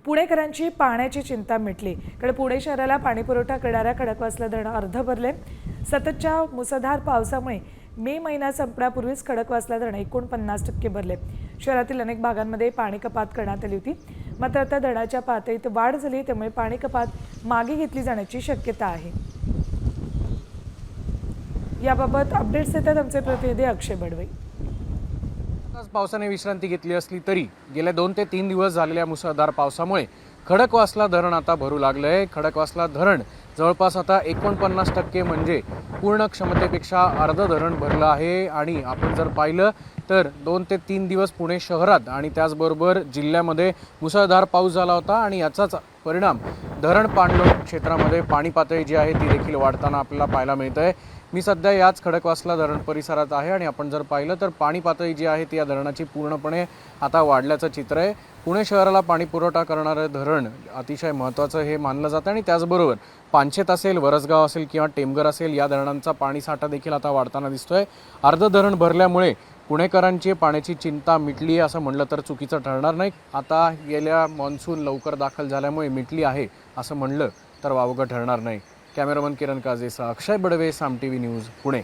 पुणेकरांची पाण्याची चिंता मिटली। कडे पुणे शहराला पाणी पुरवठा करणाऱ्या खडकवासला धरण अर्ध भरले। सततच्या मुसळधार पावसामुळे मे महिना संपण्यापूर्वीच खडकवासला धरण 49% भरले। शहरातील अनेक भागांमध्ये पाणी कपात करण्यात आली होती, मात्र आता धरणाच्या पातळीत वाढ झाली, त्यामुळे पाणी कपात मागे घेतली जाण्याची शक्यता आहे। याबाबत अपडेट्स देतात आमचे प्रतिनिधी अक्षय बडवे। पावसाने विश्रांती घेतली असली तरी गेल्या 2 ते 3 दिवस झालेल्या मुसळधार पावसामुळे खडकवासला धरण आता भरू लागलंय। खडकवासला धरण जवळपास आता 49% म्हणजे पूर्ण क्षमतेपेक्षा अर्ध धरण भरलं आहे। आणि आपण जर पाहिलं तर 2 ते 3 दिवस पुणे शहरात आणि त्याचबरोबर जिल्ह्यामध्ये मुसळधार पाऊस झाला होता आणि याचाच परिणाम धरण पाणलोट क्षेत्रामध्ये पाणी पातळी जी आहे ती देखील वाढताना आपल्याला पाहायला मिळते। मी सध्या याच खडकवासला धरण परिसरात आहे आणि आपण जर पाहिलं तर पाणी पातळी जी आहे ती या धरणाची पूर्णपणे आता वाढल्याचं चित्र आहे। पुणे शहराला पाणी पुरवठा करणारे धरण अतिशय महत्त्वाचं हे मानलं जातं आणि त्याचबरोबर पानशेत असेल, वरसगाव असेल किंवा टेमघर असेल या धरणांचा पाणी साठा देखील आता वाढताना दिसतोय। अर्ध धरण भरल्यामुळे पुणेकरांची पाण्याची चिंता मिटली असं म्हणलं तर चुकीचं ठरणार नाही। आता गेल्या मॉन्सून लवकर दाखल झाल्यामुळे मिटली आहे असं म्हणलं तर वावगं ठरणार नाही। कॅमेरामन किरण काजेसह अक्षय बडवे, साम टीव्ही न्यूज, पुणे।